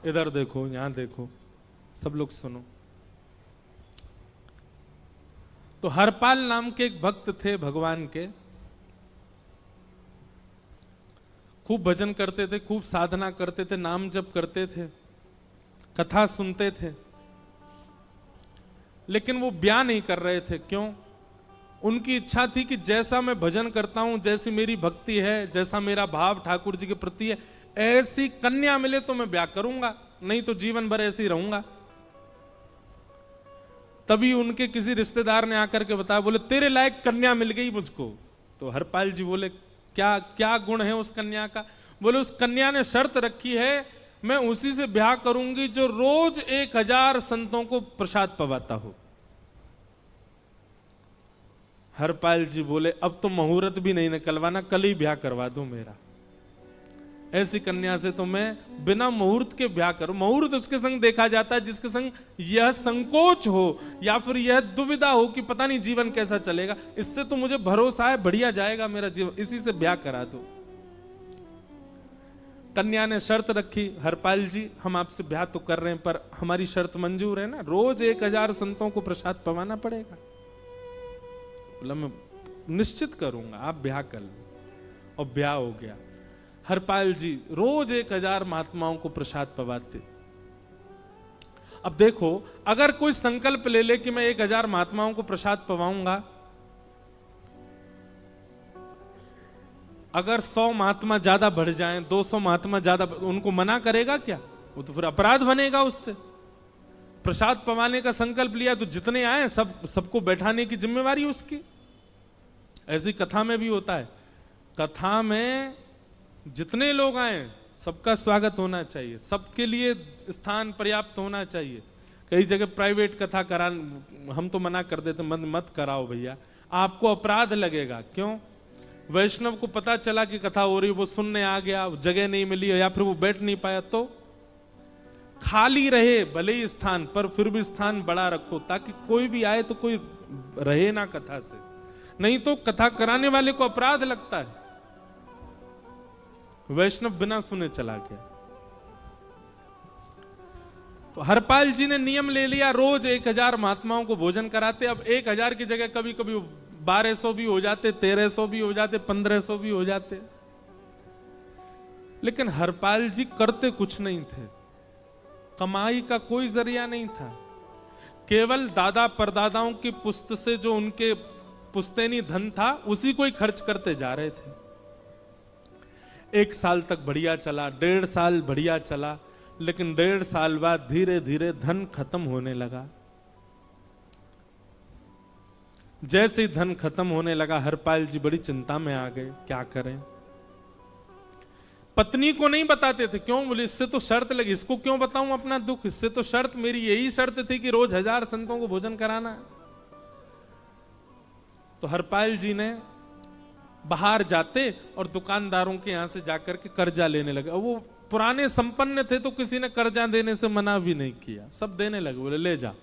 इधर देखो, यहां देखो, सब लोग सुनो। तो हरपाल नाम के एक भक्त थे भगवान के, खूब भजन करते थे, खूब साधना करते थे, नाम जप करते थे, कथा सुनते थे, लेकिन वो ब्याह नहीं कर रहे थे। क्यों? उनकी इच्छा थी कि जैसा मैं भजन करता हूं, जैसी मेरी भक्ति है, जैसा मेरा भाव ठाकुर जी के प्रति है, ऐसी कन्या मिले तो मैं ब्याह करूंगा, नहीं तो जीवन भर ऐसे ही रहूंगा। तभी उनके किसी रिश्तेदार ने आकर के बताया, बोले तेरे लायक कन्या मिल गई मुझको। तो हरपाल जी बोले, क्या क्या गुण है उस कन्या का? बोले उस कन्या ने शर्त रखी है, मैं उसी से ब्याह करूंगी जो रोज 1000 संतों को प्रसाद पवाता हो। हरपाल जी बोले, अब तो मुहूर्त भी नहीं निकलवाना, कल ही ब्याह करवा दो मेरा। ऐसी कन्या से तो मैं बिना मुहूर्त के ब्याह करूं। मुहूर्त उसके संग देखा जाता है जिसके संग यह संकोच हो या फिर यह दुविधा हो कि पता नहीं जीवन कैसा चलेगा, इससे तो मुझे भरोसा है बढ़िया जाएगा मेरा जीवन, इसी से ब्याह करा दो। कन्या ने शर्त रखी, हरपाल जी हम आपसे ब्याह तो कर रहे हैं पर हमारी शर्त मंजूर है ना, रोज 1000 संतों को प्रसाद पवाना पड़ेगा। बोला मैं निश्चित करूंगा, आप ब्याह कर लो। और ब्याह हो गया। हरपाल जी रोज 1000 महात्माओं को प्रसाद पवाते। अब देखो, अगर कोई संकल्प ले ले कि मैं 1000 महात्माओं को प्रसाद पवाऊंगा, अगर 100 महात्मा ज्यादा बढ़ जाएं, 200 महात्मा ज्यादा, उनको मना करेगा क्या? वो तो फिर अपराध बनेगा उससे। प्रसाद पवाने का संकल्प लिया तो जितने आए सबको बैठाने की जिम्मेवारी उसकी। ऐसी कथा में भी होता है, कथा में जितने लोग आए सबका स्वागत होना चाहिए, सबके लिए स्थान पर्याप्त होना चाहिए। कई जगह प्राइवेट कथा करा, हम तो मना कर देते, मत कराओ भैया, आपको अपराध लगेगा। क्यों? वैष्णव को पता चला कि कथा हो रही, वो सुनने आ गया, जगह नहीं मिली या फिर वो बैठ नहीं पाया, तो खाली रहे भले ही स्थान, पर फिर भी स्थान बड़ा रखो ताकि कोई भी आए तो कोई रहे ना कथा से, नहीं तो कथा कराने वाले को अपराध लगता है। वैष्णव बिना सुने चला गया। तो हरपाल जी ने नियम ले लिया, रोज 1000 महात्माओं को भोजन कराते। अब 1000 की जगह कभी कभी 1200 भी हो जाते, 1300 भी हो जाते, 1500 भी हो जाते। लेकिन हरपाल जी करते कुछ नहीं थे, कमाई का कोई जरिया नहीं था, केवल दादा परदादाओं की पुश्त से जो उनके पुश्तैनी धन था उसी को ही खर्च करते जा रहे थे। 1 साल तक बढ़िया चला, 1.5 साल बढ़िया चला, लेकिन 1.5 साल बाद धीरे धीरे धन खत्म होने लगा। जैसे ही धन खत्म होने लगा, हरपाल जी बड़ी चिंता में आ गए, क्या करें। पत्नी को नहीं बताते थे। क्यों? बोले इससे तो शर्त लगी, इसको क्यों बताऊं अपना दुख, इससे तो शर्त मेरी यही शर्त थी कि रोज 1000 संतों को भोजन कराना। तो हरपाल जी ने बाहर जाते और दुकानदारों के यहां से जाकर के कर्जा लेने लगे। वो पुराने संपन्न थे तो किसी ने कर्जा देने से मना भी नहीं किया, सब देने लगे, बोले ले जा।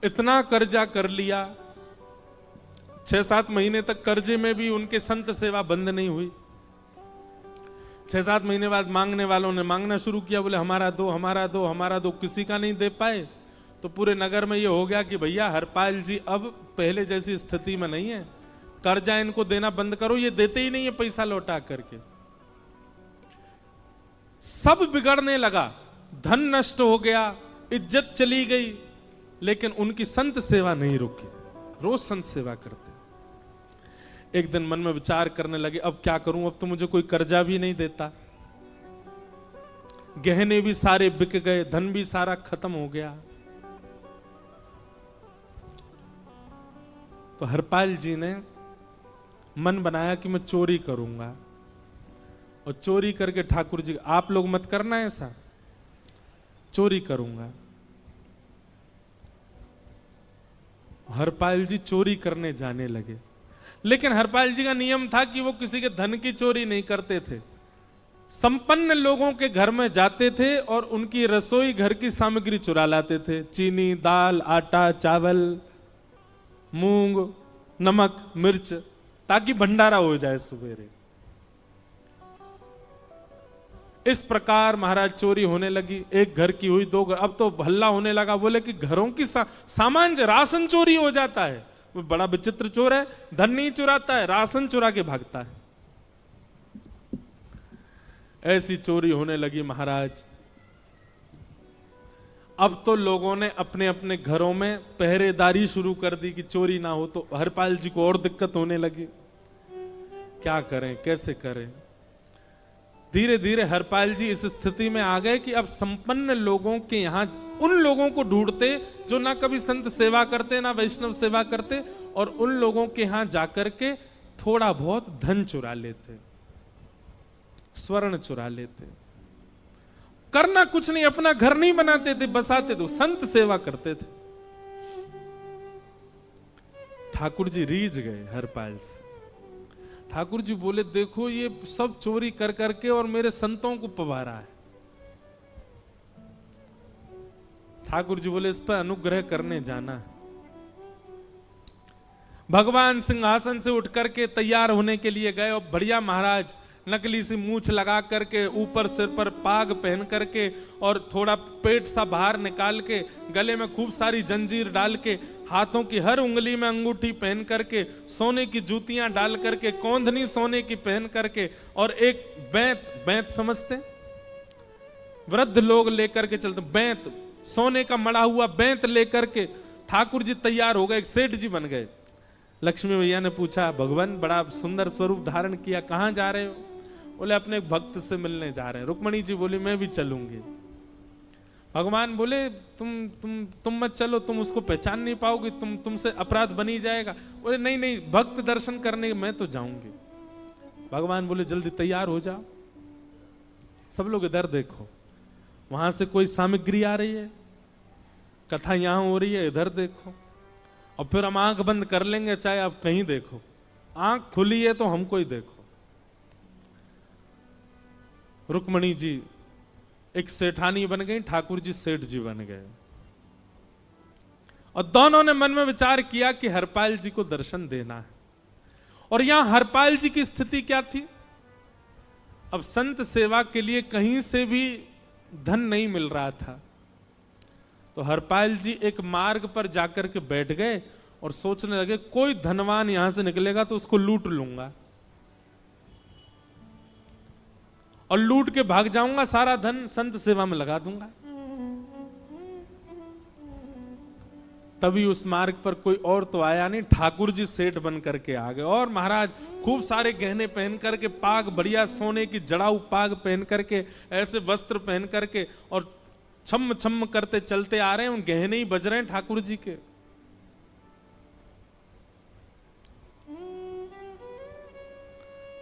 इतना कर्जा कर लिया, 6-7 महीने तक कर्जे में भी उनके संत सेवा बंद नहीं हुई। 6-7 महीने बाद मांगने वालों ने मांगना शुरू किया, बोले हमारा दो, हमारा दो, हमारा दो। किसी का नहीं दे पाए तो पूरे नगर में ये हो गया कि भैया हरपाल जी अब पहले जैसी स्थिति में नहीं है, कर्जा इनको देना बंद करो, ये देते ही नहीं है पैसा लौटा करके। सब बिगड़ने लगा, धन नष्ट हो गया, इज्जत चली गई, लेकिन उनकी संत सेवा नहीं रुकी, रोज संत सेवा करते। एक दिन मन में विचार करने लगे, अब क्या करूं, अब तो मुझे कोई कर्जा भी नहीं देता, गहने भी सारे बिक गए, धन भी सारा खत्म हो गया। तो हरपाल जी ने मन बनाया कि मैं चोरी करूंगा, और चोरी करके ठाकुर जी, आप लोग मत करना ऐसा, चोरी करूंगा। हरपाल जी चोरी करने जाने लगे, लेकिन हरपाल जी का नियम था कि वो किसी के धन की चोरी नहीं करते थे। संपन्न लोगों के घर में जाते थे और उनकी रसोई घर की सामग्री चुरा लाते थे, चीनी, दाल, आटा, चावल, मूंग, नमक, मिर्च, ताकि भंडारा हो जाए सवेरे। इस प्रकार महाराज चोरी होने लगी। एक घर की हुई, दो घर, अब तो हल्ला होने लगा। बोले कि घरों की सामान राशन चोरी हो जाता है। वो बड़ा विचित्र चोर है, धन नहीं चुराता है, राशन चुरा के भागता है। ऐसी चोरी होने लगी महाराज। अब तो लोगों ने अपने अपने घरों में पहरेदारी शुरू कर दी कि चोरी ना हो। तो हरपाल जी को और दिक्कत होने लगी, क्या करें, कैसे करें। धीरे धीरे हरपाल जी इस स्थिति में आ गए कि अब संपन्न लोगों के यहां उन लोगों को ढूंढते जो ना कभी संत सेवा करते ना वैष्णव सेवा करते, और उन लोगों के यहां जाकर के थोड़ा बहुत धन चुरा लेते, स्वर्ण चुरा लेते। करना कुछ नहीं, अपना घर नहीं बनाते थे, बसाते थे, संत सेवा करते थे। ठाकुर जी रीझ गए हरपाल से। ठाकुर जी बोले, देखो ये सब चोरी कर करके और मेरे संतों को पवारा है। ठाकुर जी बोले, इस पर अनुग्रह करने जाना है। भगवान सिंहासन से उठ करके तैयार होने के लिए गए, और बढ़िया महाराज नकली सी मूछ लगा करके, ऊपर सिर पर पाग पहन करके, और थोड़ा पेट सा बाहर निकाल के, गले में खूब सारी जंजीर डाल के, हाथों की हर उंगली में अंगूठी पहन करके, सोने की जूतियां डाल करके, कौंधनी सोने की पहन करके, और एक बैंत समझते, वृद्ध लोग लेकर के चलते, बैंत, सोने का मड़ा हुआ बैंत लेकर के ठाकुर जी तैयार हो गए, एक सेठ जी बन गए। लक्ष्मी भैया ने पूछा, भगवान बड़ा सुंदर स्वरूप धारण किया, कहां जा रहे हो? बोले, अपने एक भक्त से मिलने जा रहे हैं। रुक्मणी जी बोली, मैं भी चलूंगी। भगवान बोले, तुम मत चलो, तुम उसको पहचान नहीं पाओगे, तुमसे अपराध बनी जाएगा। बोले, नहीं नहीं, भक्त दर्शन करने मैं तो जाऊंगी। भगवान बोले, जल्दी तैयार हो जाओ। सब लोग इधर देखो, वहां से कोई सामग्री आ रही है, कथा यहां हो रही है, इधर देखो, और फिर हम आंख बंद कर लेंगे, चाहे आप कहीं देखो। आंख खुली है तो हमको ही देखो। रुक्मणी जी एक सेठानी बन गई, ठाकुर जी सेठ जी बन गए, और दोनों ने मन में विचार किया कि हरपाल जी को दर्शन देना है। और यहां हरपाल जी की स्थिति क्या थी? अब संत सेवा के लिए कहीं से भी धन नहीं मिल रहा था। तो हरपाल जी एक मार्ग पर जाकर के बैठ गए और सोचने लगे, कोई धनवान यहां से निकलेगा तो उसको लूट लूंगा, और लूट के भाग जाऊंगा, सारा धन संत सेवा में लगा दूंगा। तभी उस मार्ग पर कोई और तो आया नहीं, ठाकुर जी सेठ बन करके आ गए। और महाराज खूब सारे गहने पहन करके, पाग बढ़िया सोने की जड़ाऊ पाग पहन करके, ऐसे वस्त्र पहन करके, और छम छम करते चलते आ रहे हैं। उन गहने ही बज रहे हैं ठाकुर जी के।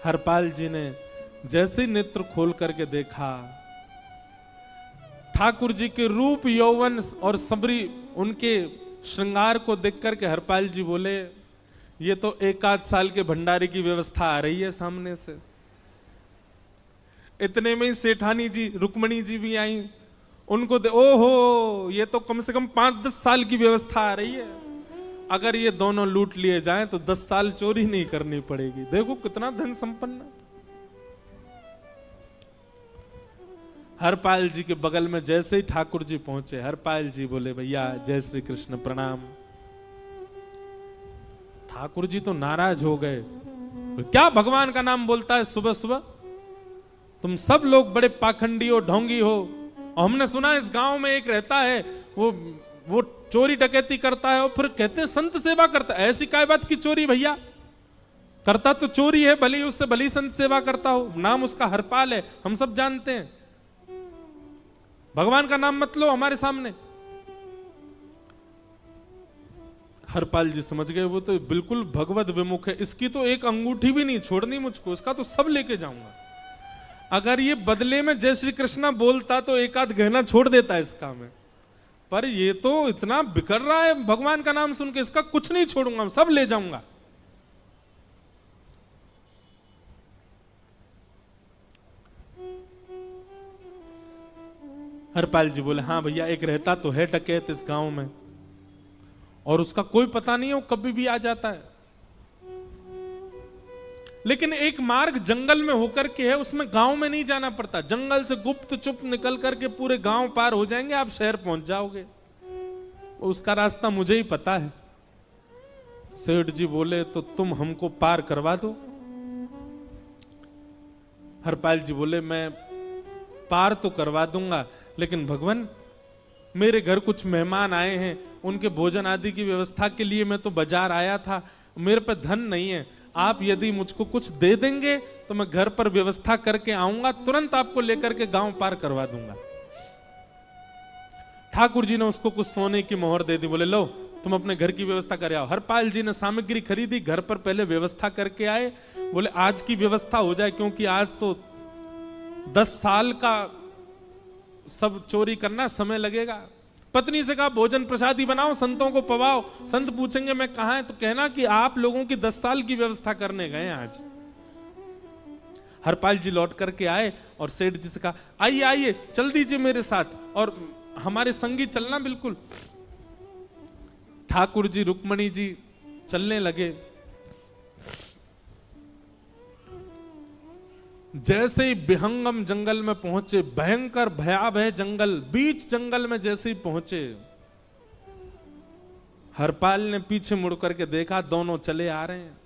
हरपाल जी ने जैसे नेत्र खोल करके देखा, ठाकुर जी के रूप यौवन और सबरी उनके श्रृंगार को देख करके हरपाल जी बोले, ये तो एक आध साल के भंडारे की व्यवस्था आ रही है सामने से। इतने में ही सेठानी जी, रुक्मणी जी भी आई, उनको ओहो, ये तो कम से कम 5-10 साल की व्यवस्था आ रही है। अगर ये दोनों लूट लिए जाएं तो 10 साल चोरी नहीं करनी पड़ेगी। देखो कितना धन संपन्न। हरपाल जी के बगल में जैसे ही ठाकुर जी पहुंचे, हरपाल जी बोले, भैया जय श्री कृष्ण, प्रणाम। ठाकुर जी तो नाराज हो गए, क्या भगवान का नाम बोलता है सुबह सुबह? तुम सब लोग बड़े पाखंडी हो, ढोंगी हो, और हमने सुना इस गांव में एक रहता है, वो चोरी डकैती करता है, और फिर कहते हैं संत सेवा करता है। ऐसी काय बात की चोरी भैया? करता तो चोरी है, भले उससे भली संत सेवा करता हो, नाम उसका हरपाल है, हम सब जानते हैं। भगवान का नाम मत लो हमारे सामने। हरपाल जी समझ गए, वो तो बिल्कुल भगवत विमुख है, इसकी तो एक अंगूठी भी नहीं छोड़नी मुझको, इसका तो सब लेके जाऊंगा। अगर ये बदले में जय श्री कृष्णा बोलता तो एक आध गहना छोड़ देता है इसका में, पर ये तो इतना बिखर रहा है भगवान का नाम सुन के, इसका कुछ नहीं छोड़ूंगा, सब ले जाऊंगा। हरपाल जी बोले, हाँ भैया, एक रहता तो है डकैत इस गांव में, और उसका कोई पता नहीं है, वो कभी भी आ जाता है। लेकिन एक मार्ग जंगल में होकर के है, उसमें गांव में नहीं जाना पड़ता। जंगल से गुप्त चुप निकल करके पूरे गांव पार हो जाएंगे, आप शहर पहुंच जाओगे। उसका रास्ता मुझे ही पता है। सेठ जी बोले तो तुम हमको पार करवा दो। हरपाल जी बोले मैं पार तो करवा दूंगा, लेकिन भगवान मेरे घर कुछ मेहमान आए हैं, उनके भोजन आदि की व्यवस्था के लिए मैं तो बाजार आया था, मेरे पे धन नहीं है। आप यदि मुझको कुछ दे देंगे तो मैं घर पर व्यवस्था करके आऊंगा, तुरंत आपको लेकर के गांव पार करवा दूंगा। ठाकुर जी ने उसको कुछ सोने की मोहर दे दी, बोले लो तुम अपने घर की व्यवस्था कर आओ। हरपाल जी ने सामग्री खरीदी, घर पर पहले व्यवस्था करके आए। बोले आज की व्यवस्था हो जाए, क्योंकि आज तो 10 साल का सब चोरी करना समय लगेगा। पत्नी से कहा भोजन प्रसादी बनाओ, संतों को पवाओ। संत पूछेंगे मैं कहां है, तो कहना कि आप लोगों की 10 साल की व्यवस्था करने गए आज। हरपाल जी लौट करके आए और सेठ जी से कहा आइए आइए चल दीजिए मेरे साथ और हमारे संगी चलना बिल्कुल। ठाकुर जी रुक्मणी जी चलने लगे। जैसे ही विहंगम जंगल में पहुंचे, भयंकर भयावह जंगल, बीच जंगल में जैसे ही पहुंचे, हरपाल ने पीछे मुड़ करके देखा, दोनों चले आ रहे हैं।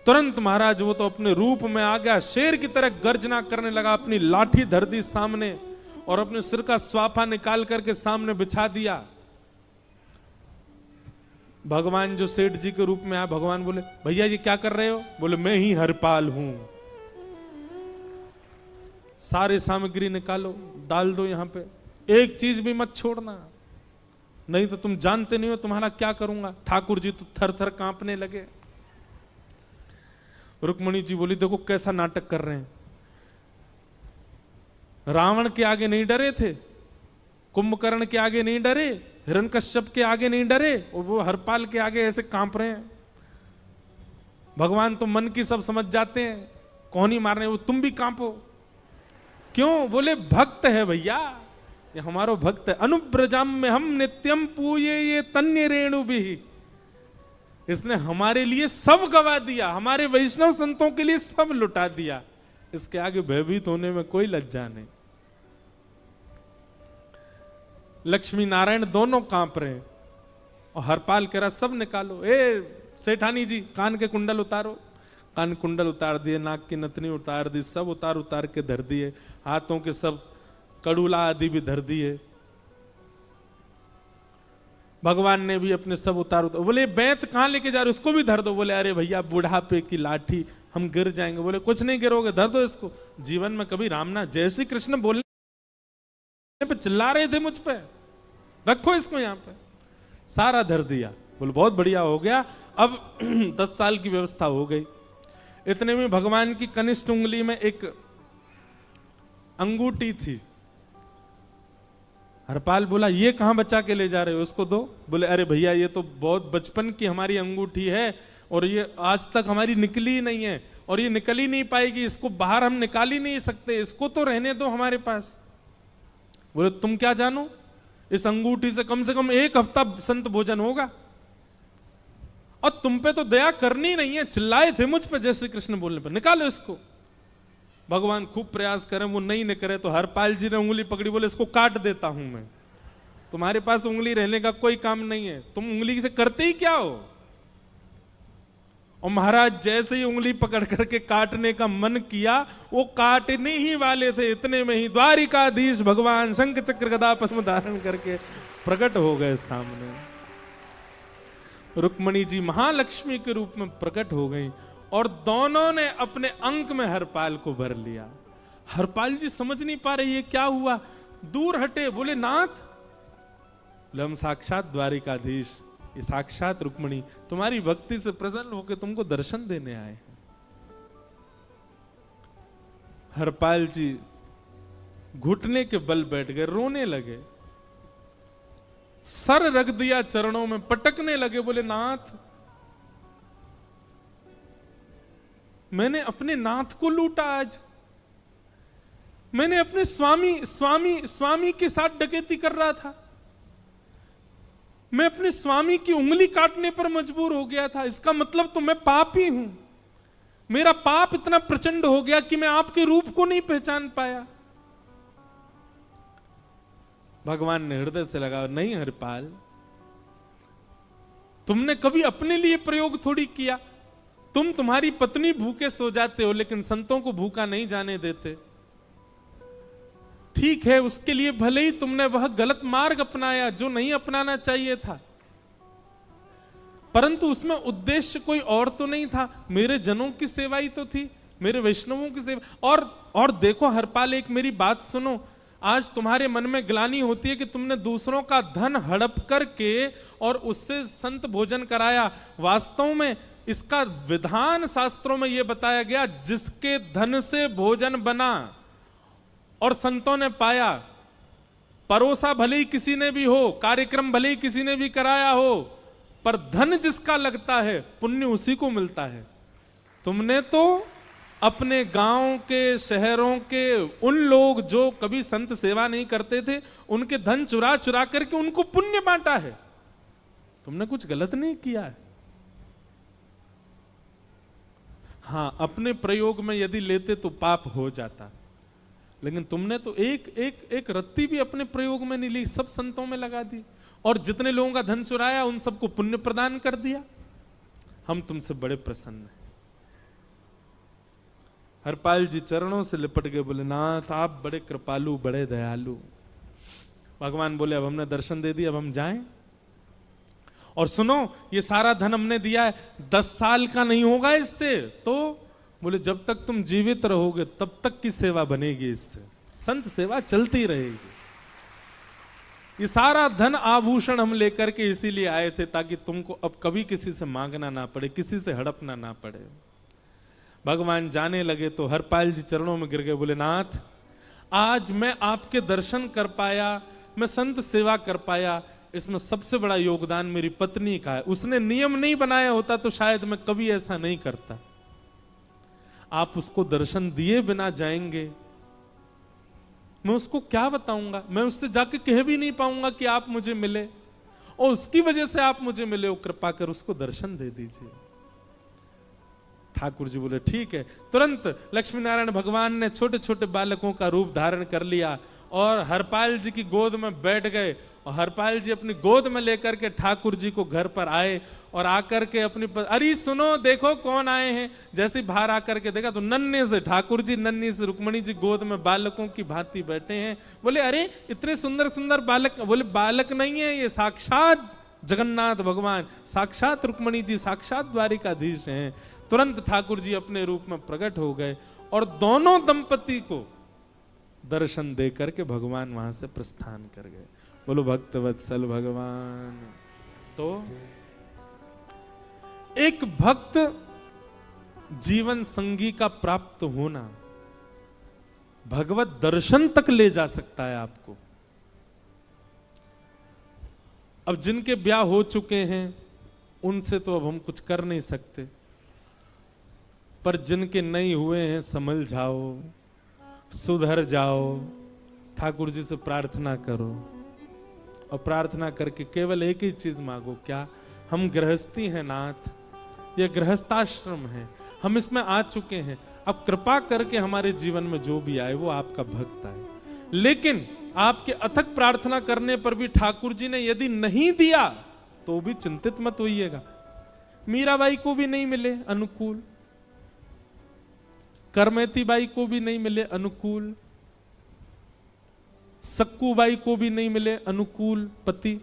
तुरंत महाराज वो तो अपने रूप में आ गया, शेर की तरह गर्जना करने लगा, अपनी लाठी धर दी सामने और अपने सिर का स्वाफा निकाल करके सामने बिछा दिया। भगवान जो सेठ जी के रूप में आया, भगवान बोले भैया ये क्या कर रहे हो? बोले मैं ही हरपाल हूं। सारे सामग्री निकालो, डाल दो यहां पे, एक चीज भी मत छोड़ना, नहीं तो तुम जानते नहीं हो तुम्हारा क्या करूंगा। ठाकुर जी तो थर थर कांपने लगे। रुक्मणी जी बोली देखो कैसा नाटक कर रहे हैं। रावण के आगे नहीं डरे थे, कुंभकर्ण के आगे नहीं डरे, हिरण्यकश्यप के आगे नहीं डरे, और वो हरपाल के आगे ऐसे कांप रहे हैं। भगवान तो मन की सब समझ जाते हैं, कौन ही मारने, वो तुम भी कांपो क्यों? बोले भक्त है भैया, ये हमारो भक्त है। अनुब्रजाम में हम नित्यम पूये ये तन्य रेणु भी, इसने हमारे लिए सब गवा दिया, हमारे वैष्णव संतों के लिए सब लुटा दिया, इसके आगे भयभीत होने में कोई लज्जा नहीं। लक्ष्मी नारायण दोनों कांप रहे हैं और हरपाल कह रहा सब निकालो। ए सेठानी जी कान के कुंडल उतारो। कान कुंडल उतार दिए, नाक की नथनी उतार दी, सब उतार उतार के धर दिए, हाथों के सब कड़ूला आदि भी धर दिए। भगवान ने भी अपने सब उतार। बोले बैंत कहां लेके जा रहे, उसको भी धर दो। बोले अरे भैया बुढ़ापे की लाठी, हम गिर जाएंगे। बोले कुछ नहीं गिरोगे, धर दो इसको। जीवन में कभी राम ना, जय श्री कृष्ण बोलने पे चिल्ला रहे थे मुझ पे, रखो इसको यहां पे, सारा धर दिया। बोले बहुत बढ़िया हो गया, अब 10 साल की व्यवस्था हो गई। इतने में भगवान की कनिष्ठ उंगली में एक अंगूठी थी। हरपाल बोला ये कहां बचा के ले जा रहे हो, उसको दो। बोले अरे भैया ये तो बहुत बचपन की हमारी अंगूठी है और ये आज तक हमारी निकली नहीं है और ये निकल ही नहीं पाएगी, इसको बाहर हम निकाल ही नहीं सकते, इसको तो रहने दो हमारे पास। बोले तुम क्या जानो, इस अंगूठी से कम 1 हफ्ता संत भोजन होगा और तुम पे तो दया करनी नहीं है। चिल्लाए थे मुझ पे जय श्री कृष्ण बोलने पर, निकालो इसको। भगवान खूब प्रयास करें, वो नहीं निकले तो हरपाल जी ने उंगली पकड़ी, बोले इसको काट देता हूं मैं, तुम्हारे पास उंगली रहने का कोई काम नहीं है, तुम उंगली से करते ही क्या हो। और महाराज जैसे ही उंगली पकड़ करके काटने का मन किया, वो काटने ही वाले थे, इतने में ही द्वारिकाधीश भगवान शंख चक्र गदा पद्म धारण करके प्रकट हो गए सामने। रुक्मणी जी महालक्ष्मी के रूप में प्रकट हो गई और दोनों ने अपने अंक में हरपाल को भर लिया। हरपाल जी समझ नहीं पा रहे ये क्या हुआ, दूर हटे। बोले नाथ, बोले हम साक्षात द्वारिकाधीश, ये साक्षात रुक्मणी तुम्हारी भक्ति से प्रसन्न होकर तुमको दर्शन देने आए हैं। हरपाल जी घुटने के बल बैठ गए, रोने लगे, सर रख दिया चरणों में, पटकने लगे। बोले नाथ, मैंने अपने नाथ को लूटा, आज मैंने अपने स्वामी के साथ डकैती कर रहा था, मैं अपने स्वामी की उंगली काटने पर मजबूर हो गया था, इसका मतलब तो मैं पापी हूं। मेरा पाप इतना प्रचंड हो गया कि मैं आपके रूप को नहीं पहचान पाया। भगवान ने हृदय से लगा, नहीं हरिपाल, तुमने कभी अपने लिए प्रयोग थोड़ी किया। तुम्हारी पत्नी भूखे सो जाते हो, लेकिन संतों को भूखा नहीं जाने देते। ठीक है, उसके लिए भले ही तुमने वह गलत मार्ग अपनाया जो नहीं अपनाना चाहिए था, परंतु उसमें उद्देश्य कोई और तो नहीं था, मेरे जनों की सेवा ही तो थी, मेरे वैष्णवों की सेवा। और देखो हरपाल, एक मेरी बात सुनो, आज तुम्हारे मन में ग्लानि होती है कि तुमने दूसरों का धन हड़प करके और उससे संत भोजन कराया। वास्तव में इसका विधान शास्त्रों में यह बताया गया, जिसके धन से भोजन बना और संतों ने पाया, परोसा भले ही किसी ने भी हो, कार्यक्रम भले ही किसी ने भी कराया हो, पर धन जिसका लगता है पुण्य उसी को मिलता है। तुमने तो अपने गांव के, शहरों के उन लोग जो कभी संत सेवा नहीं करते थे, उनके धन चुरा चुरा करके उनको पुण्य बांटा है। तुमने कुछ गलत नहीं किया है। हां, अपने प्रयोग में यदि लेते तो पाप हो जाता, लेकिन तुमने तो एक रत्ती भी अपने प्रयोग में नहीं ली, सब संतों में लगा दी, और जितने लोगों का धन चुराया उन सबको पुण्य प्रदान कर दिया। हम तुमसे बड़े प्रसन्न हैं। हरपाल जी चरणों से लिपट गए, बोले नाथ आप बड़े कृपालु, बड़े दयालु। भगवान बोले अब हमने दर्शन दे दिया, अब हम जाएं। और सुनो, ये सारा धन हमने दिया है, 10 साल का नहीं होगा इससे। तो बोले जब तक तुम जीवित रहोगे तब तक की सेवा बनेगी, इससे संत सेवा चलती रहेगी। ये सारा धन आभूषण हम लेकर के इसीलिए आए थे, ताकि तुमको अब कभी किसी से मांगना ना पड़े, किसी से हड़पना ना पड़े। भगवान जाने लगे तो हरपाल जी चरणों में गिर गए, बोले नाथ आज मैं आपके दर्शन कर पाया, मैं संत सेवा कर पाया, इसमें सबसे बड़ा योगदान मेरी पत्नी का है। उसने नियम नहीं बनाया होता तो शायद मैं कभी ऐसा नहीं करता। आप उसको दर्शन दिए बिना जाएंगे, मैं उसको क्या बताऊंगा? मैं उससे जाके कह भी नहीं पाऊंगा कि आप मुझे मिले, और उसकी वजह से आप मुझे मिले हो, कृपा कर उसको दर्शन दे दीजिए। ठाकुर जी बोले ठीक है। तुरंत लक्ष्मी नारायण भगवान ने छोटे छोटे बालकों का रूप धारण कर लिया और हरपाल जी की गोद में बैठ गए, और हरपाल जी अपनी गोद में लेकर के ठाकुर जी को घर पर आए, और आकर के अपनी अरे सुनो देखो कौन आए हैं। जैसे बाहर आकर के देखा तो नन्हे से ठाकुर जी, नन्ही से रुक्मणी जी गोद में बालकों की भांति बैठे हैं। बोले अरे इतने सुंदर सुंदर बालक। बोले बालक नहीं है, ये साक्षात जगन्नाथ भगवान, साक्षात रुक्मणी जी, साक्षात द्वारिकाधीश हैं। तुरंत ठाकुर जी अपने रूप में प्रकट हो गए और दोनों दंपति को दर्शन दे करके भगवान वहां से प्रस्थान कर गए। बोलो भक्त वत्सल भगवान। तो एक भक्त जीवन संगी का प्राप्त होना भगवत दर्शन तक ले जा सकता है आपको। अब जिनके ब्याह हो चुके हैं उनसे तो अब हम कुछ कर नहीं सकते, पर जिनके नहीं हुए हैं संभल जाओ, सुधर जाओ, ठाकुर जी से प्रार्थना करो, और प्रार्थना करके केवल एक ही चीज मांगो, क्या हम गृहस्थी हैं नाथ, यह गृहस्थाश्रम है, हम इसमें आ चुके हैं, अब कृपा करके हमारे जीवन में जो भी आए वो आपका भक्त आए। लेकिन आपके अथक प्रार्थना करने पर भी ठाकुर जी ने यदि नहीं दिया तो भी चिंतित मत होइएगा। मीराबाई को भी नहीं मिले अनुकूल, करमेती बाई को भी नहीं मिले अनुकूल, सक्कू बाई को भी नहीं मिले अनुकूल पति,